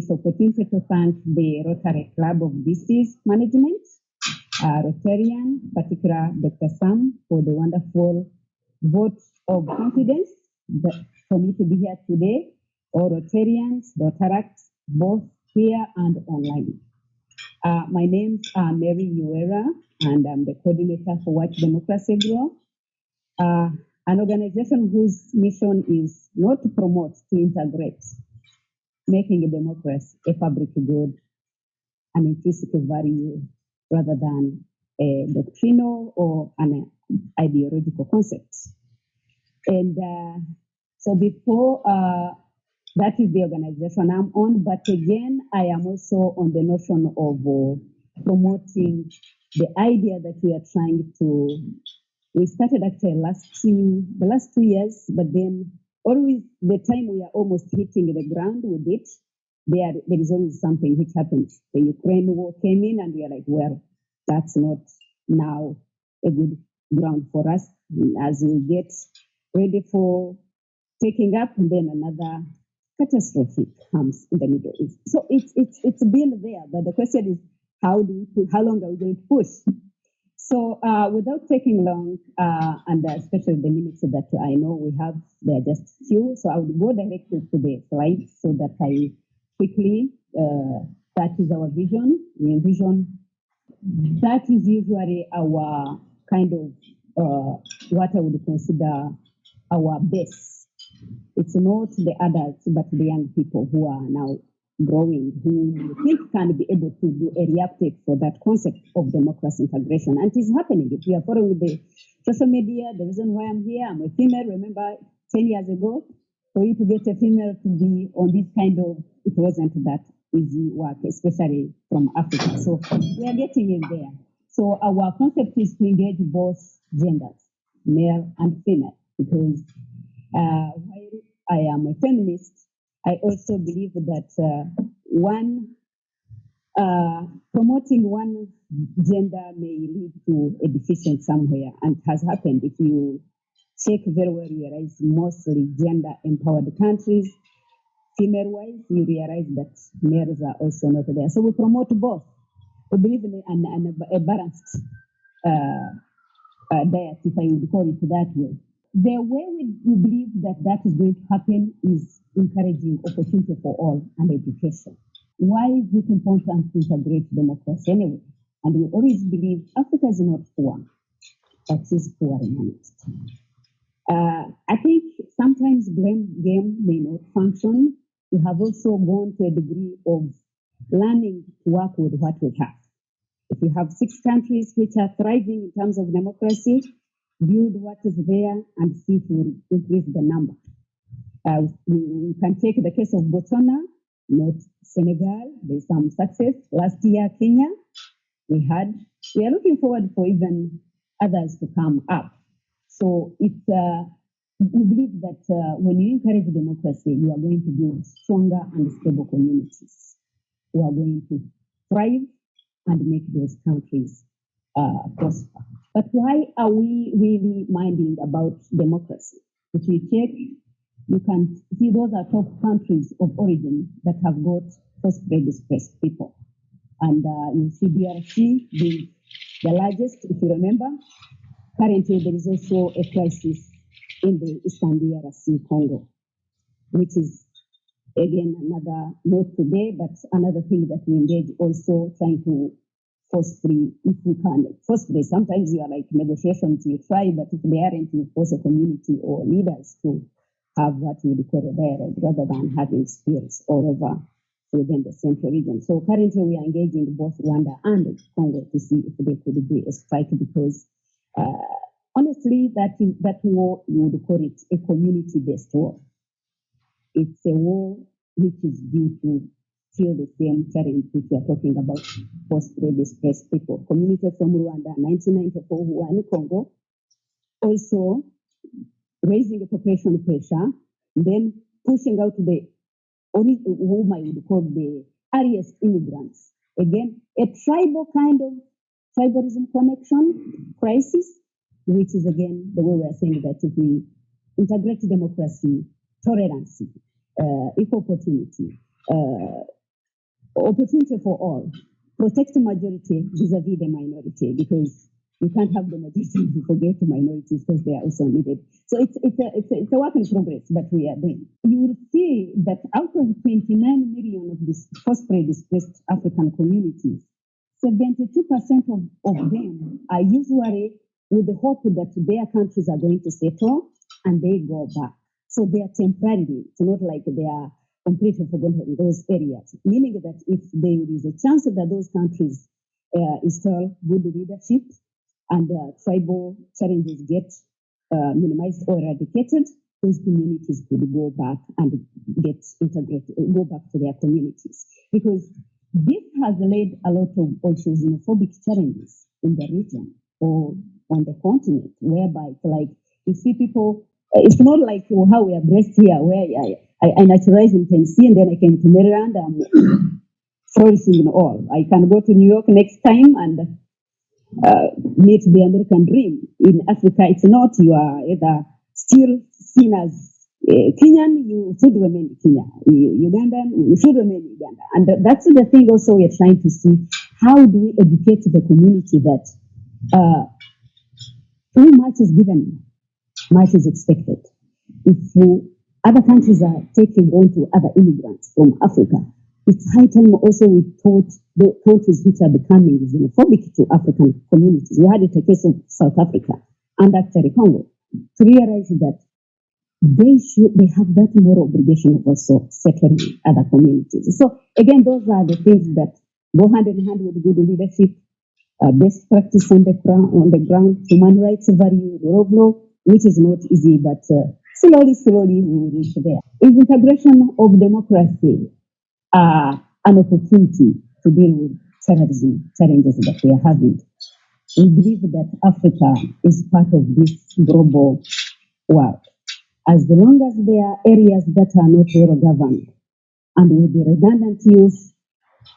this opportunity to thank the Rotary Club of Disease Management, Rotarian, particular Dr. Sam, for the wonderful vote of confidence for me to be here today, all Rotarians, Rotaracts, both here and online. My name's Mary Uwera, and I'm the coordinator for Watch Democracy Grow, an organization whose mission is not to promote, to integrate, making a democracy a public good, an intrinsic value, rather than a doctrinal or an ideological concept. And so before that is the organization I'm on, but again, I am also on the notion of promoting the idea that we are trying to. We started actually the last 2 years, but then always the time we are almost hitting the ground with it, there is always something which happens. The Ukraine war came in, and we are like, well, that's not now a good ground for us as we get ready for taking up, and then another catastrophe comes in the Middle East. So it's been there, but the question is, how long are we going to push? So without taking long, and especially the minutes that I know we have, there are just few, so I would go directly to the slides so that I quickly, that is our vision. We envision, that is usually our kind of, what I would consider our base. It's not the adults, but the young people who are now growing, who we think can be able to do a reuptake for that concept of democracy integration. And it is happening. If you are following the social media, the reason why I'm here, I'm a female. Remember 10 years ago, for you to get a female to be on this kind of, it wasn't that easy work, especially from Africa. So we are getting in there. So our concept is to engage both genders, male and female, because while I am a feminist, I also believe that promoting one gender may lead to a deficient somewhere, and it has happened. If you check very well, you realize mostly gender-empowered countries, female-wise, you realize that males are also not there. So we promote both. We believe in a balanced diet, if I would call it that way. The way we believe that is going to happen is encouraging opportunity for all and education. Why is it important to integrate democracy anyway? And we always believe Africa is not poor, but is poor managed. I think sometimes blame game may not function. We have also gone to a degree of learning to work with what we have. If you have 6 countries which are thriving in terms of democracy, build what is there and see if we increase the number. We can take the case of Botswana, not Senegal. There's some success. Last year, Kenya, we are looking forward for even others to come up. So we believe that when you encourage democracy, you are going to build stronger and stable communities who are going to thrive and make those countries prosper. But why are we really minding about democracy? If you check, you can see those are top countries of origin that have got forcibly displaced people. And you see DRC being the largest, if you remember. Currently, there is also a crisis in the Eastern DRC, Congo, which is, again, another, not today, but another thing that we engage also trying to forcefully, if we can, forcefully. Sometimes you are like negotiations, you try, but if they aren't, you force a community or leaders to have what you would call a dialogue rather than having spears all over within the central region. So currently we are engaging both Rwanda and Congo to see if there could be a strike, because honestly, that war, you would call it a community-based war. It's a war which is due to feel the same challenge which we are talking about, forcibly displaced people. Community from Rwanda, 1994, who are in Congo, also raising the population pressure, then pushing out the, whom I would call the earliest immigrants. Again, a tribal kind of tribalism connection crisis, which is again the way we are saying that if we integrate democracy, tolerance, equal opportunity, opportunity for all, protect the majority vis-a-vis the minority, because you can't have the majority and forget the minorities because they are also needed. So it's a work in progress, but we are doing. You will see that out of 29 million of these forcibly displaced African communities, 72% of them are usually with the hope that their countries are going to settle and they go back. So they are temporarily. It's not like they are completely forgotten in those areas, meaning that if there is a chance that those countries install good leadership and tribal challenges get minimized or eradicated, those communities could go back and get integrated, go back to their communities. Because this has led a lot of also xenophobic challenges in the region or on the continent, whereby it's like you see people, it's not like how we are blessed here, where I naturalized in Tennessee and then I came to Maryland. I'm flourishing in all. I can go to New York next time and meet the American dream. In Africa, it's not. You are either still seen as Kenyan, you should remain Kenya. Ugandan, you should remain Uganda. And that's the thing also we're trying to see. How do we educate the community that too much is given, much is expected. If other countries are taking on to other immigrants from Africa, it's high time also we taught the countries which are becoming xenophobic to African communities. We had it a case of South Africa and actually Congo to realize that they have that moral obligation of also settling other communities. So again, those are the things that go hand in hand with good leadership, best practice on the ground, human rights value, rule of law, which is not easy, but slowly we will reach there. Is integration of democracy an opportunity to deal with terrorism challenges that we are having? We believe that Africa is part of this global world. As long as there are areas that are not well governed and with the redundant youth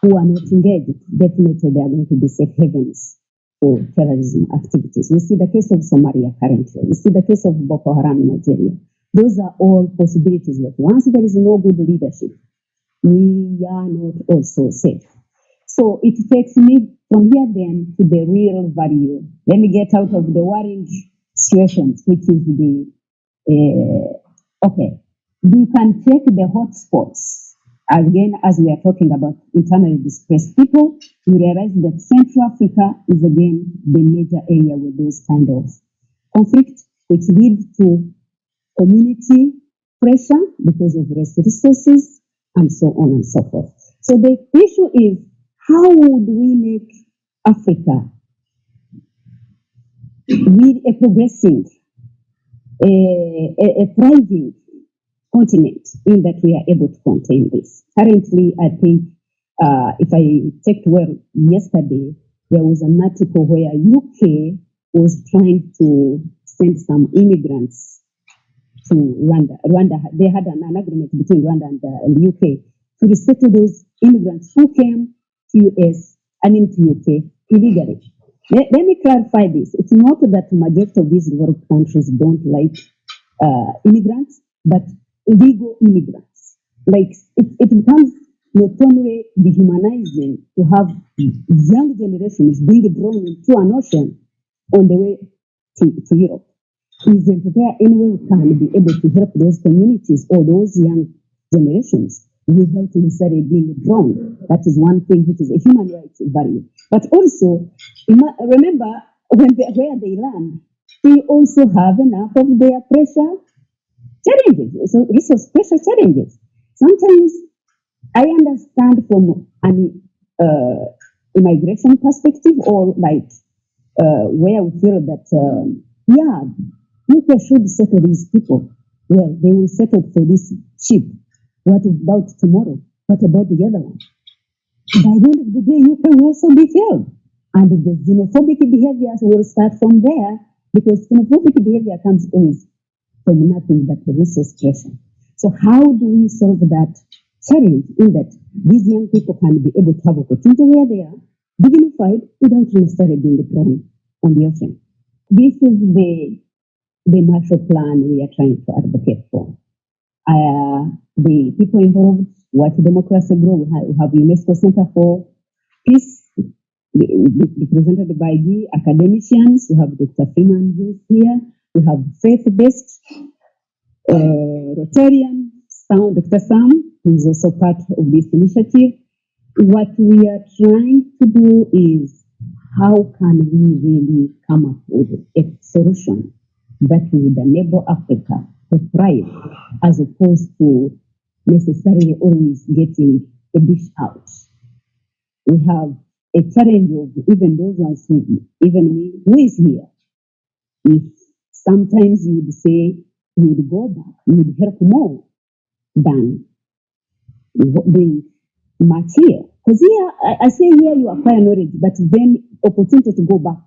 who are not engaged, definitely they are going to be safe havens for terrorism activities. We see the case of Somalia currently. We see the case of Boko Haram in Nigeria. Those are all possibilities that once there is no good leadership, we are not also safe. So it takes me from here then to the real value. Let me get out of the worrying situations, which is the okay. You can take the hotspots. Again, as we are talking about internally displaced people, you realize that Central Africa is again the major area with those kind of conflict, which lead to community pressure because of resources and so on and so forth. So the issue is, how would we make Africa with a progressing, a thriving continent in that we are able to contain this? Currently, I think, if I checked well yesterday, there was an article where UK was trying to send some immigrants to Rwanda. They had an agreement between Rwanda and the UK to resettle those immigrants who came to UK illegally. Let me clarify this. It's not that the majority of these developed countries don't like immigrants, but illegal immigrants. Like it becomes not only dehumanizing to have young generations being drawn into an ocean on the way to Europe. Isn't there any way we can be able to help those communities or those young generations without necessarily being drawn? That is one thing which is a human rights value. But also, remember, where they land, they also have enough of their pressure challenges, so resource pressure challenges. Sometimes I understand from an immigration perspective, or like where we feel that, UK should settle these people. Well, they will settle for this ship. What about tomorrow? What about the other one? By the end of the day, UK will also be failed. And the xenophobic behaviors will start from there, because xenophobic behavior comes always from nothing but the resource pressure. So how do we solve that challenge in that these young people can be able to have opportunity where they are, dignified, without necessarily being thrown on the ocean? This is the Marshall Plan we are trying to advocate for. The people involved Watch Democracy Grow. We have UNESCO Center for Peace, represented by the academicians. We have Dr. Freeman who's here. We have faith-based Rotarian, Dr. Sam, who is also part of this initiative. What we are trying to do is, how can we really come up with a solution that would enable Africa to thrive, as opposed to necessarily always getting a dish out. We have a challenge of even those ones who, even me, who is here. If sometimes you would say you would go back, you would help more than doing much here. Because here, I say here you acquire knowledge, but then opportunity to go back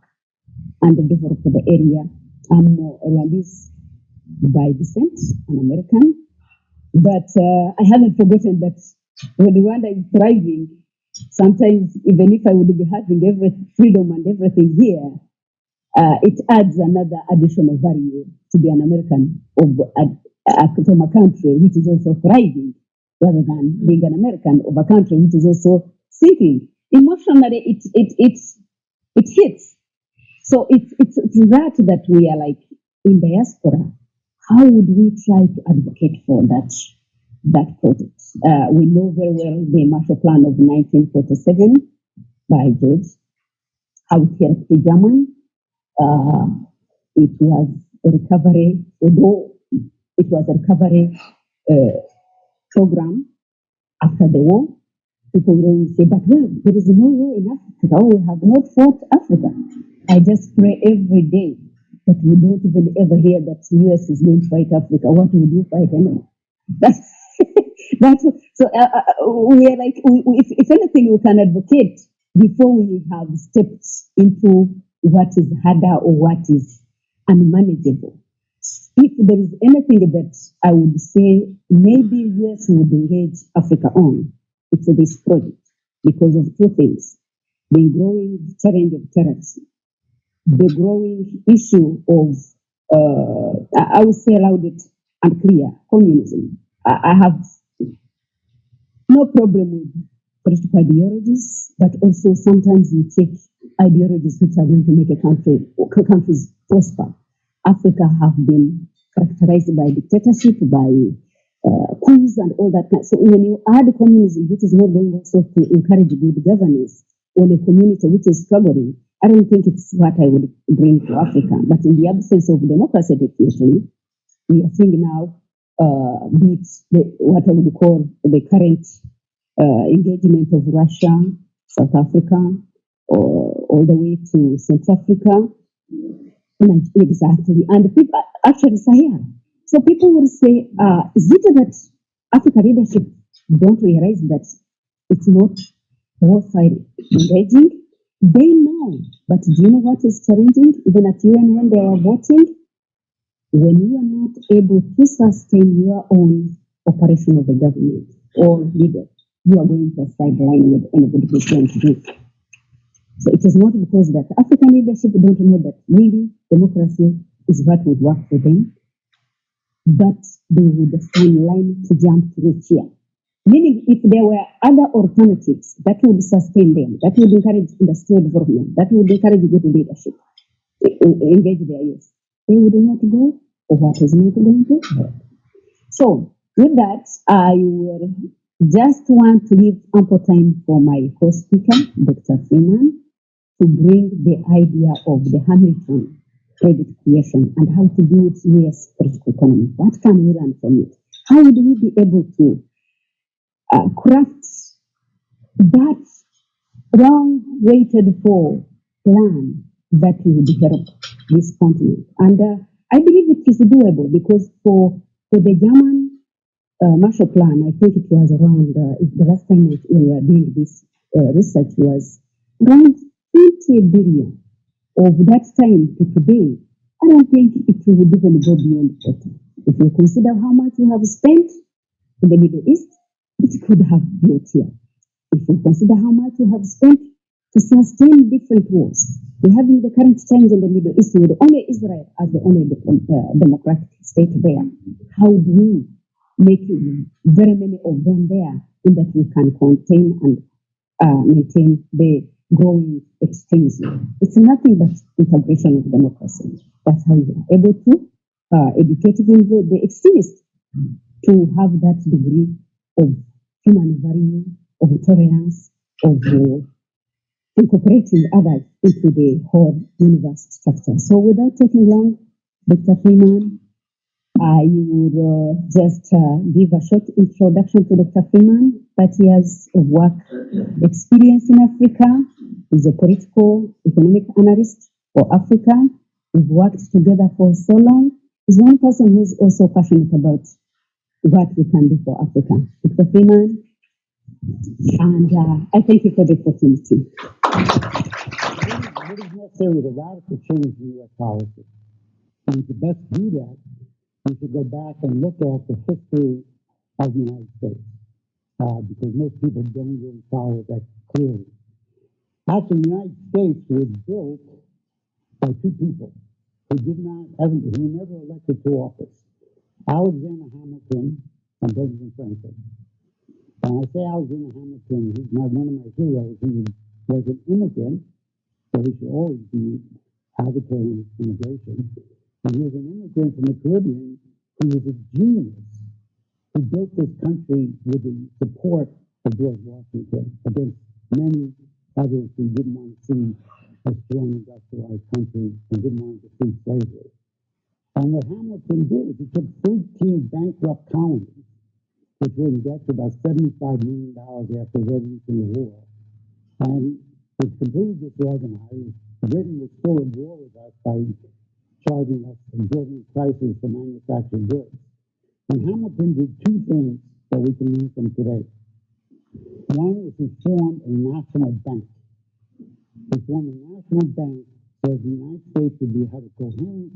and develop the area. I'm more Rwandese by descent, an American. But I haven't forgotten that when Rwanda is thriving, sometimes even if I would be having every freedom and everything here, it adds another additional value to be an American from a country which is also thriving, rather than being an American of a country which is also sinking. Emotionally, it hits. So it's that we are like in diaspora. How would we try to advocate for that project? We know very well the Marshall Plan of 1947 by George, how it helped the German. It was a recovery, although it was a recovery program after the war. People will say, but well, there is no war in Africa. Oh, we have not fought Africa. I just pray every day that we don't even ever hear that the US is going to fight Africa. What would you fight anyway? So we are like, if anything, we can advocate before we have stepped into what is harder or what is unmanageable. If there is anything that I would say maybe US would engage Africa on, it's this project, because of two things: the growing challenge of terrorism, the growing issue of, I would say loud it and clear, communism. I have no problem with political ideologies, but also sometimes you take ideologies which are going to make countries prosper. Africa have been characterized by dictatorship, by coups and all that. So when you add communism, which is not going also to encourage good governance on a community which is struggling, I don't think it's what I would bring to Africa. But in the absence of democracy, definitely, we are seeing now what I would call the current engagement of Russia, South Africa, or all the way to Central Africa. Exactly. And people actually Sahel. So people will say, is it that Africa leadership don't realize that it's not both sides engaging? They know. But do you know what is challenging? Even at UN when they are voting, when you are not able to sustain your own operation of the government or leader, you are going to a sideline with anybody who's going to do. So it is not because that African leadership don't know that really democracy is what would work for them, but they would find line to jump to the chair. Meaning, if there were other alternatives that would sustain them, that would encourage industrial development, that would encourage good leadership, engage their youth, they would not go, or what is not going to work. So, with that, I will just want to leave ample time for my co-speaker, Dr. Freeman, to bring the idea of the Hamilton credit creation and how to build US political economy. What can we learn from it? How would we be able to craft that long-waited for plan that would help this continent? And I believe it is doable, because for the German Marshall Plan, I think it was around, the last time we were doing this research was around 20 billion. Of that time to today, I don't think it would even go beyond 40. If you consider how much we have spent in the Middle East, it could have built here. If you consider how much we have spent to sustain different wars, we have in the current change in the Middle East with only Israel as the only democratic state there. How do we making very many of them there, in that we can contain and maintain the growing extremism. It's nothing but integration of democracy. That's how you are able to educate even the extremists to have that degree of human value, of tolerance, of incorporating others into the whole universe structure. So without taking long, Dr. Freeman, you would just give a short introduction to Dr. Freeman. 30 years of work experience in Africa. He's a political economic analyst for Africa. We've worked together for so long. He's one person who's also passionate about what we can do for Africa. Dr. Freeman, and I thank you for the opportunity. What is necessary is a radical change in U.S. policy. And to best do that, we should go back and look at the history of the United States, because most people don't really follow that clearly. Actually, the United States was built by two people who were never elected to office: Alexander Hamilton and Benjamin Franklin. And I say Alexander Hamilton, he's one of my heroes. He was an immigrant, so we should always be advocating immigration. And he was an immigrant from the Caribbean who was a genius, who built this country with the support of George Washington against many others who didn't want to see a strong industrialized country and didn't want to defeat slavery. And what Hamilton did is he took 13 bankrupt colonies, which were in debt to about $75 million after the Revolutionary War, and was completely disorganized. Britain was still at war with us by charging us exorbitant prices for manufactured goods. And Hamilton did two things that we can learn from today. One is he formed a national bank. He formed a national bank so that the United States would have a coherent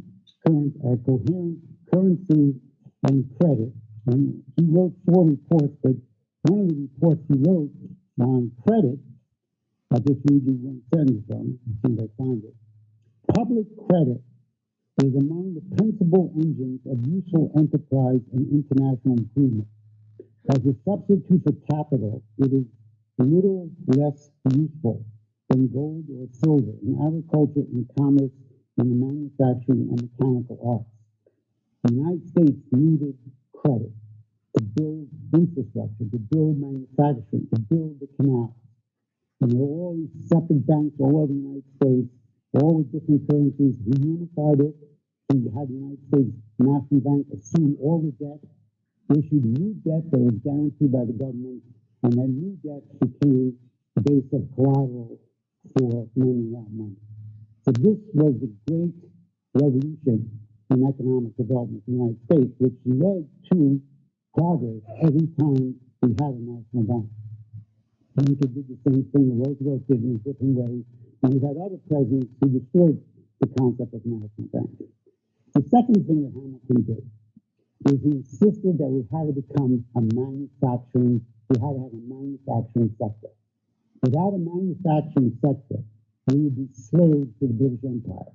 currency and credit. And he wrote 4 reports, but one of the reports he wrote on credit, I'll just read you one sentence from it, as soon as I find it. Public credit is among the principal engines of useful enterprise and international improvement. As a substitute for capital, it is little less useful than gold or silver in agriculture, in commerce, in the manufacturing and mechanical arts. The United States needed credit to build infrastructure, to build manufacturing, to build the canals. And there were all these separate banks all over the United States, all with different currencies. We unified it. We had the United States National Bank assume all the debt, issued new debt that was guaranteed by the government, and that new debt became the base of collateral for lending out money. So this was the great revolution in economic development in the United States, which led to progress every time we had a national bank. Lincoln did the same thing, Roosevelt did it in a different way, and we've had other presidents who destroyed the concept of national bank. The second thing that Hamilton did is he insisted that we had to become a manufacturing, we had to have a manufacturing sector. Without a manufacturing sector, we would be slaves to the British Empire,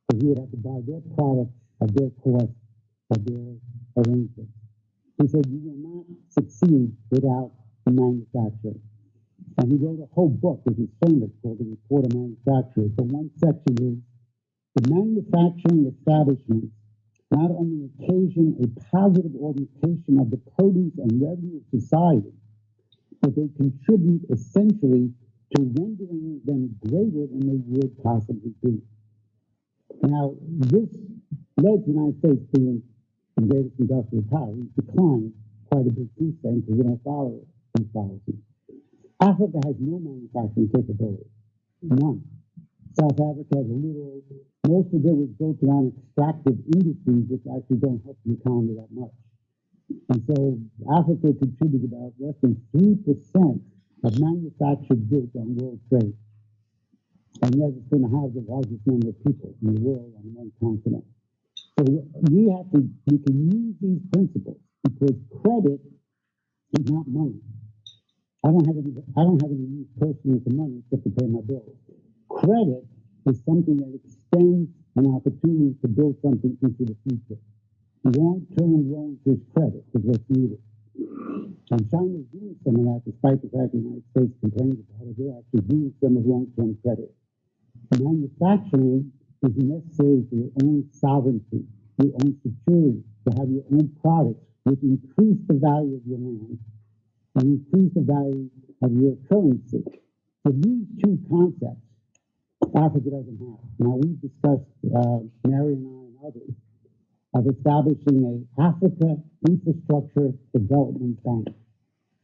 because we would have to buy their products at their cost, at their arrangements. He said, you will not succeed without manufacturing. And he wrote a whole book, which is famous, called The Report of Manufacturers. But one section is, the manufacturing establishments not only occasion a positive augmentation of the produce and revenue of society, but they contribute essentially to rendering them greater than they would possibly be. Now, this led the United States being the greatest industrial power. We've declined quite a bit since then because we don't follow these policies. Africa has no manufacturing capability, none. South Africa has a little, most of it was built around extractive industries, which actually don't help the economy that much. And so Africa contributes about less than 3% of manufactured goods on world trade. And yet it's going to have the largest number of people in the world on one continent. So we can use these principles because credit is not money. I don't have any use personally for money except to pay my bills. Credit is something that extends an opportunity to build something into the future. long-term loans with credit is what's needed. And China's doing some of that, despite the fact the United States complains about it. They're actually doing some of long-term credit. Manufacturing is necessary for your own sovereignty, your own security, to have your own products, which increase the value of your land and increase the value of your currency. So these two concepts, Africa doesn't have. Now, we've discussed, Mary and I and others, of establishing an Africa Infrastructure Development Bank.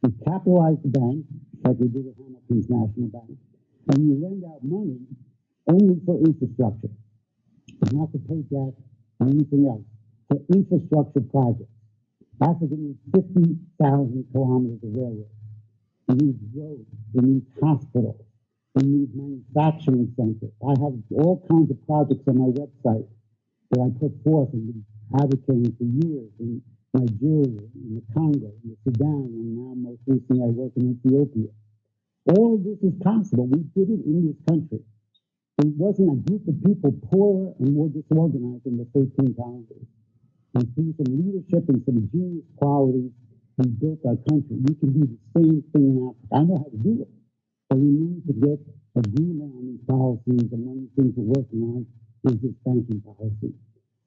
We capitalize the bank, like we did with Hamilton's National Bank, and you lend out money only for infrastructure, not to pay debt or anything else, for infrastructure projects. Africa needs 50,000 kilometers of railroad. It needs roads. It needs hospitals. It needs manufacturing centers. I have all kinds of projects on my website that I put forth and been advocating for years in Nigeria, in the Congo, in the Sudan, and now most recently I work in Ethiopia. All of this is possible. We did it in this country. It wasn't a group of people poorer and more disorganized in the 13 colonies. And through some leadership and some genius qualities, we built our country. We can do the same thing in Africa. I know how to do it, but we need to get agreement on these policies, and one of the things we're working on is this banking policy.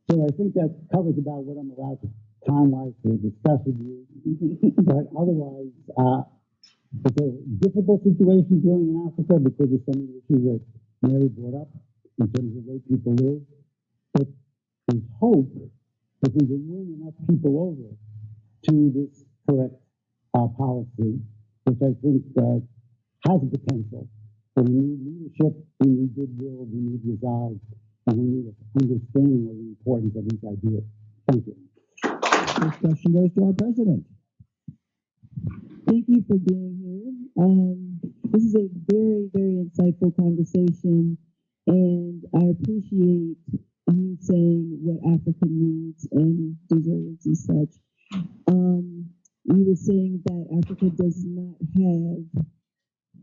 So I think that covers about what I'm allowed to time-wise to discuss with you. But otherwise, it's a difficult situation dealing in Africa because of some of the issues that Mary brought up in terms of the way people live. But there's hope if we can win enough people over to this correct policy, which I think has the potential. But we need leadership, we need goodwill, we need resolve, and we need an understanding of the importance of these ideas. Thank you. This question goes to our president. Thank you for being here. This is a very, very insightful conversation, and I appreciate you saying what Africa needs and deserves and such. You were saying that Africa does not have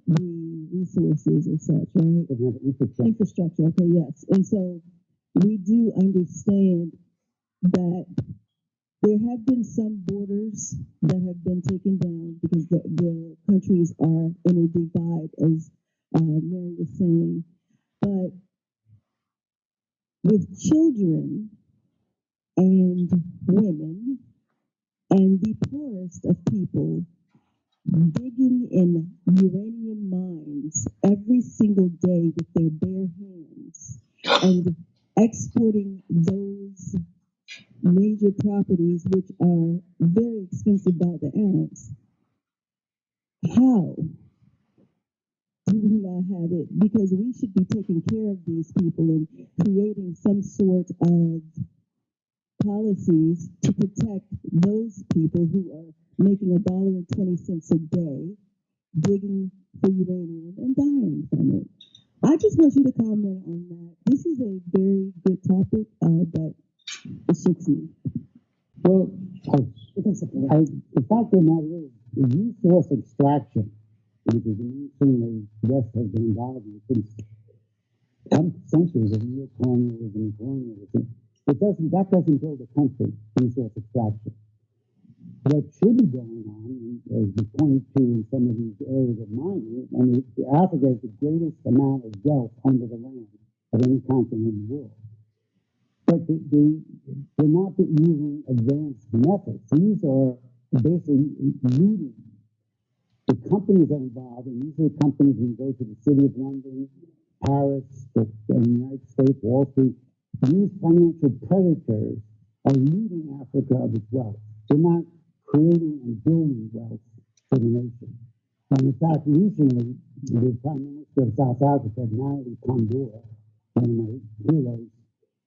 the resources or such, right? Infrastructure, okay, yes. And so we do understand that there have been some borders that have been taken down because the countries are in a divide, as Mary was saying. But with children and women and the poorest of people digging in uranium mines every single day with their bare hands and exporting those major properties, which are very expensive by the ounce, how do we not have it? Because we should be taking care of these people and creating some sort of policies to protect those people who are making $1.20 a day, digging for uranium and dying from it. I just want you to comment on that. This is a very good topic, but it shakes me. Well, the fact of the matter is, resource extraction, which is the thing the West has been involved in since centuries of neocolonialism and colonialism, that doesn't build a country, resource extraction. What should be going on, as we point to in some of these areas of mining, I mean, Africa has the greatest amount of wealth under the land of any continent in the world. But they're not using advanced methods. These are basically looting. The companies are involved, and these are the companies who go to the City of London, Paris, the United States, Wall Street. These financial predators are looting Africa of its wealth. They're not creating and building wealth for the nation. And in fact, recently, the Prime Minister of South Africa, Natalie Pandora, one of my heroes,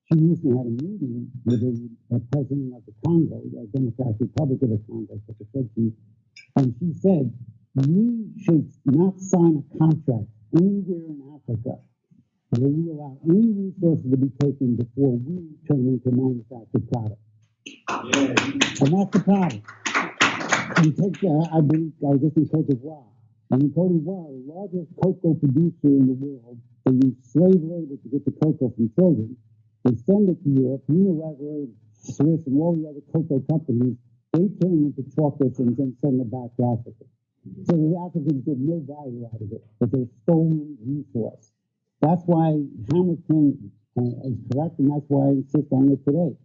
she recently had a meeting with the president of the Congo, the Democratic Republic of the Congo, and she said, we should not sign a contract anywhere in Africa where we allow any resources to be taken before we turn into manufactured product. Yeah. And that's the problem. You take, I was just in Cote d'Ivoire, and in Cote d'Ivoire, the largest cocoa producer in the world, they use slave labor to get the cocoa from children. They send it to Europe, Unilever, Swiss, and all the other cocoa companies. They turn into chocolates and then send it back to Africa. So the Africans get no value out of it, but they're stolen resource. That's why Hamilton is correct, and that's why I insist on it today.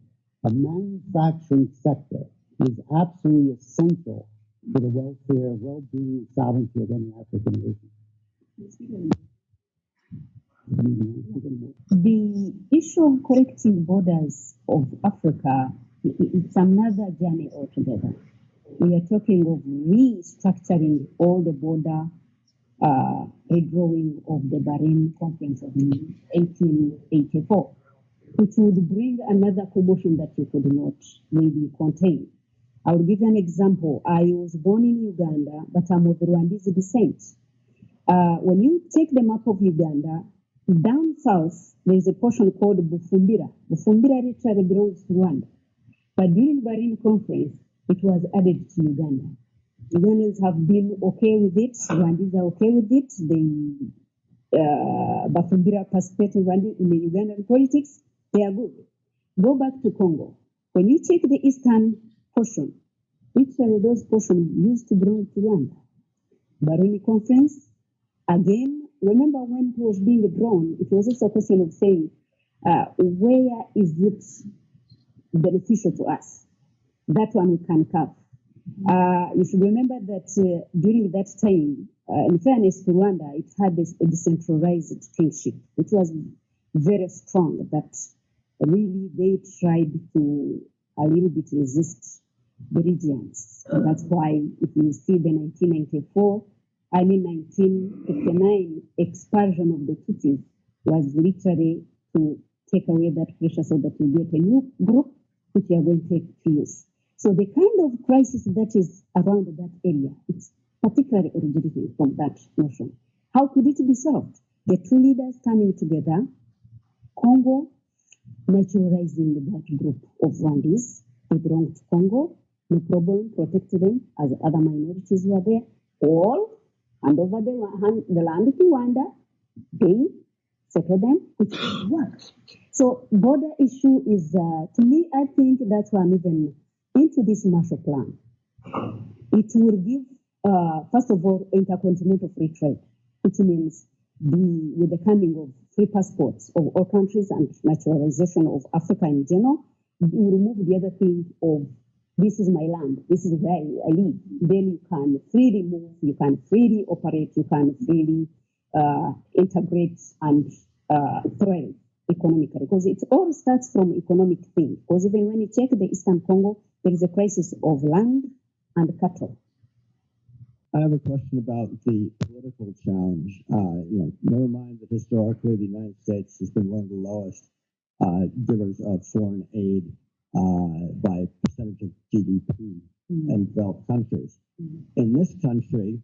A manufacturing sector is absolutely essential for the welfare, well-being, and sovereignty of any African nation. The issue of correcting borders of Africa, it's another journey altogether. We are talking of restructuring all the border, redrawing of the Bahrain Conference of 1884, which would bring another commotion that you could not really contain. I will give you an example. I was born in Uganda, but I'm of Rwandese descent. When you take the map of Uganda, down south, there is a portion called Bufumbira. Bufumbira literally belongs to Rwanda. But during the Bahrain Conference, it was added to Uganda. Ugandans have been okay with it. Rwandese are okay with it. Bufumbira participate in the Ugandan politics. They are good. Go back to Congo. When you take the eastern portion, literally those portions used to belong to Rwanda. Bahrain Conference, again, remember when it was being drawn, it was also a question of saying, where is it beneficial to us? That one we can cover. You should remember that during that time, in fairness to Rwanda, it had a decentralized kingship, which was very strong, that really they tried to a little bit resist the regions. And that's why if you see the 1959 expulsion of the Tutsis was literally to take away that pressure so that we get a new group which we are going to take to use. So the kind of crisis that is around that area, it's particularly originating from that notion. How could it be solved? The two leaders coming together, Congo naturalizing that group of Rwandese who belong to Congo, no problem, protect them as other minorities were there, all hand over the land to Rwanda, they settle them, which works. So border issue is, to me, I think that's why I'm even into this Marshall Plan. It will give, first of all, intercontinental free trade, which means with the coming of free passports of all countries and naturalization of Africa in general, you remove the other thing of this is my land, this is where I live. Then you can freely move, you can freely operate, you can freely integrate and thrive economically. Because it all starts from economic thing. Because even when you check the Eastern Congo, there is a crisis of land and cattle. I have a question about the political challenge. Never mind that historically the United States has been one of the lowest givers of foreign aid by percentage of GDP in developed countries. In this country,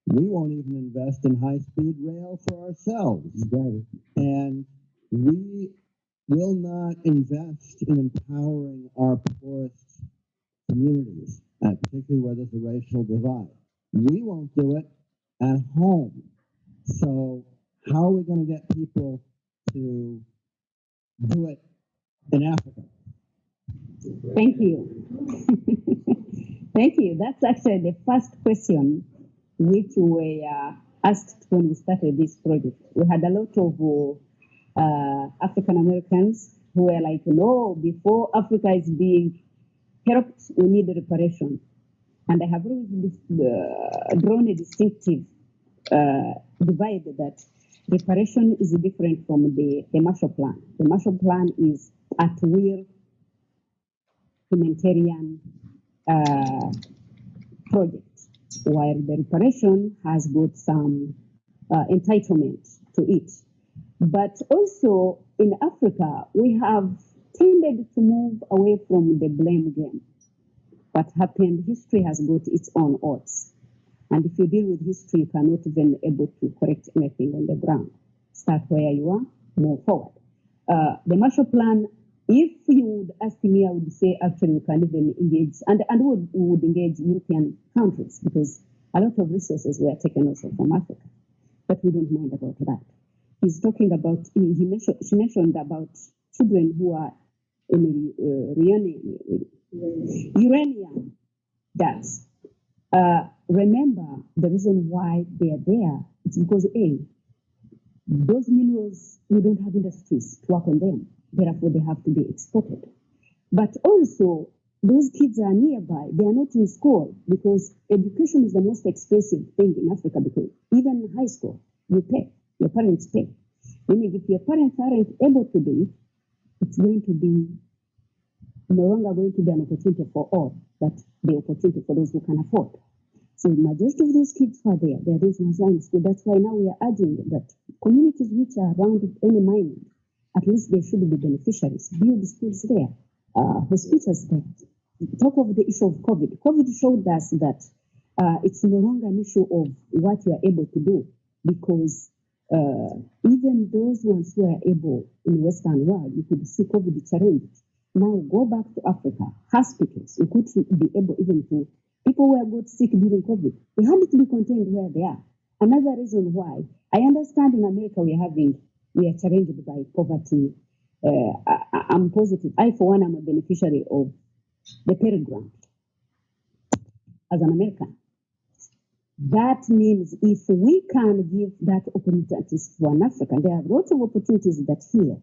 we won't even invest in high-speed rail for ourselves. And we will not invest in empowering our poorest communities, particularly where there's a racial divide. We won't do it at home. So how are we going to get people to do it in Africa? Thank you. Thank you. That's actually the first question which we were asked when we started this project. We had a lot of African Americans who were like, no, before Africa is being helped, we need reparation. And I have always drawn a distinctive divide that reparation is different from the Marshall Plan. The Marshall Plan is at will humanitarian project, while the reparation has got some entitlement to it. But also in Africa, we have tended to move away from the blame game. What happened, history has got its own odds. And if you deal with history, you cannot even able to correct anything on the ground. Start where you are, move forward. The Marshall Plan, if you would ask me, I would say actually we can even engage, and we would engage European countries because a lot of resources were taken also from Africa. But we don't mind about that. He's talking about, she mentioned about children who are in uranium dams. Remember, the reason why they are there is because those minerals, we don't have industries to work on them. Therefore, they have to be exported. But also, those kids are nearby. They are not in school because education is the most expensive thing in Africa, because even in high school, you pay. Your parents pay. Meaning, if your parents aren't able to do it, it's going to be no longer going to be an opportunity for all, but the opportunity for those who can afford. So the majority of those kids who are there, they are those in school. That's why now we are urging that communities which are around any mining, at least they should be beneficiaries. Build schools there, hospitals there. Talk of the issue of COVID. COVID showed us that it's no longer an issue of what you are able to do, because even those ones who are able in the Western world, you could see COVID challenged. Now go back to Africa, hospitals, you could be able even to, people who got sick during COVID, they had to be contained where they are. Another reason why, I understand in America we are challenged by poverty. I'm positive. I, for one, am a beneficiary of the Pell Grant as an American. That means if we can give that opportunities to an African, there are lots of opportunities that here,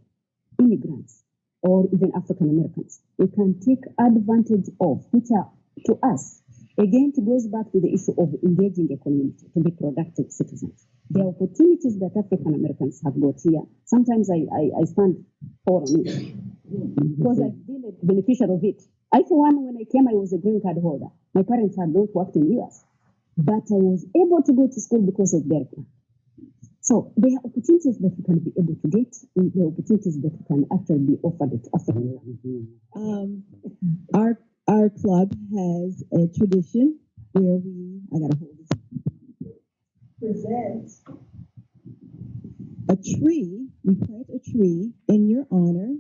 immigrants or even African Americans, we can take advantage of, which are to us. Again, it goes back to the issue of engaging a community to be productive citizens. There are opportunities that African Americans have got here. Sometimes I stand for it because I've been a beneficiary of it. I, for one, when I came, I was a green card holder. My parents had not worked in US, but I was able to go to school because of their grant. So there are opportunities that you can be able to get, and there are opportunities that you can actually be offered to African Americans. Our club has a tradition where I gotta hold this, present a tree. We plant a tree in your honor,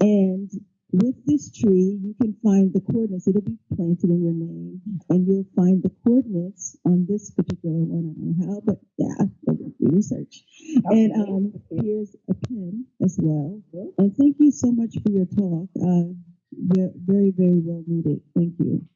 and with this tree, you can find the coordinates. It'll be planted in your name, and you'll find the coordinates on this particular one. I don't know how, but yeah, research. And here's a pen as well. And thank you so much for your talk. Very, very well needed. Thank you.